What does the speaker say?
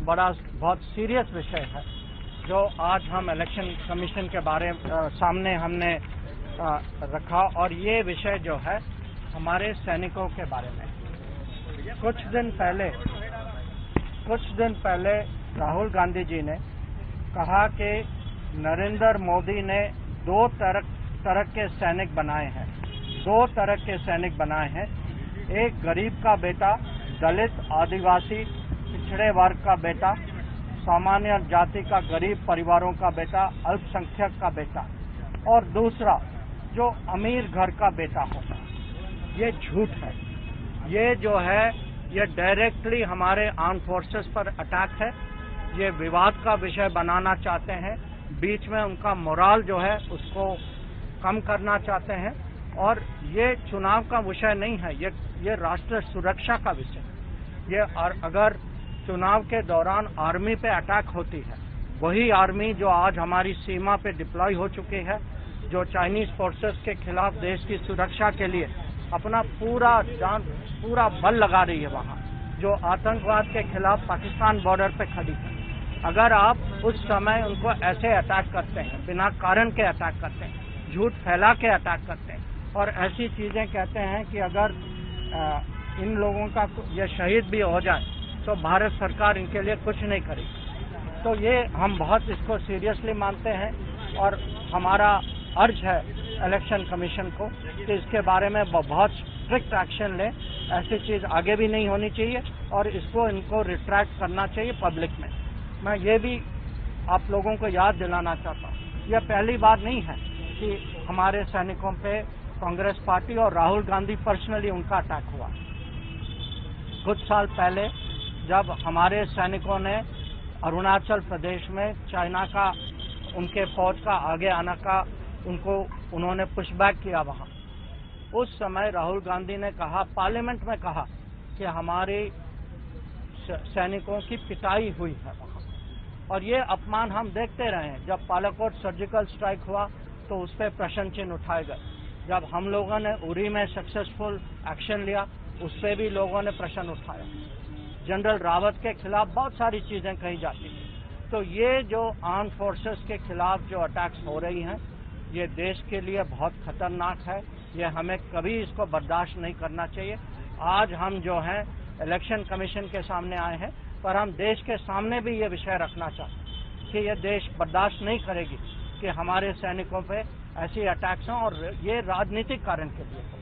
बहुत सीरियस विषय है जो आज हम इलेक्शन कमीशन के सामने हमने रखा, और ये विषय जो है हमारे सैनिकों के बारे में। कुछ दिन पहले राहुल गांधी जी ने कहा कि नरेंद्र मोदी ने दो तरह के सैनिक बनाए हैं, एक गरीब का बेटा, दलित, आदिवासी, पिछड़े वर्ग का बेटा, सामान्य जाति का गरीब परिवारों का बेटा, अल्पसंख्यक का बेटा, और दूसरा जो अमीर घर का बेटा होगा। ये झूठ है। ये जो है ये डायरेक्टली हमारे आर्म फोर्सेस पर अटैक है। ये विवाद का विषय बनाना चाहते हैं, बीच में उनका मोराल जो है उसको कम करना चाहते हैं, और ये चुनाव का विषय नहीं है, ये राष्ट्र सुरक्षा का विषय है। ये अगर चुनाव के दौरान आर्मी पे अटैक होती है, वही आर्मी जो आज हमारी सीमा पे डिप्लॉय हो चुकी है, जो चाइनीज फोर्सेस के खिलाफ देश की सुरक्षा के लिए अपना पूरा बल लगा रही है वहाँ, जो आतंकवाद के खिलाफ पाकिस्तान बॉर्डर पे खड़ी है। अगर आप उस समय उनको ऐसे अटैक करते हैं, बिना कारण के अटैक करते हैं, झूठ फैला के अटैक करते हैं, और ऐसी चीजें कहते हैं कि अगर इन लोगों का ये शहीद भी हो जाए तो भारत सरकार इनके लिए कुछ नहीं करेगी। तो ये हम बहुत इसको सीरियसली मानते हैं, और हमारा अर्ज है इलेक्शन कमीशन को कि इसके बारे में बहुत स्ट्रिक्ट एक्शन लें। ऐसी चीज आगे भी नहीं होनी चाहिए, और इनको रिट्रैक्ट करना चाहिए पब्लिक में। मैं ये भी आप लोगों को याद दिलाना चाहता हूँ, यह पहली बार नहीं है कि हमारे सैनिकों पे कांग्रेस पार्टी और राहुल गांधी पर्सनली उनका अटैक हुआ। कुछ साल पहले जब हमारे सैनिकों ने अरुणाचल प्रदेश में चाइना का, उनके फौज का आगे आने का उन्होंने पुशबैक किया वहां, उस समय राहुल गांधी ने कहा, पार्लियामेंट में कहा कि हमारे सैनिकों की पिटाई हुई है वहां, और ये अपमान हम देखते रहे हैं। जब बालाकोट सर्जिकल स्ट्राइक हुआ तो उस पर प्रश्न चिन्ह उठाए गए। जब हम लोगों ने उरी में सक्सेसफुल एक्शन लिया, उस पर भी लोगों ने प्रश्न उठाया। जनरल रावत के खिलाफ बहुत सारी चीजें कही जाती थी। तो ये जो आर्म फोर्सेस के खिलाफ जो अटैक्स हो रही हैं, ये देश के लिए बहुत खतरनाक है। ये हमें कभी इसको बर्दाश्त नहीं करना चाहिए। आज हम जो है इलेक्शन कमीशन के सामने आए हैं, पर हम देश के सामने भी ये विषय रखना चाहते हैं कि ये देश बर्दाश्त नहीं करेगी कि हमारे सैनिकों पे ऐसी अटैक्स हों, और ये राजनीतिक कारण के लिए हो।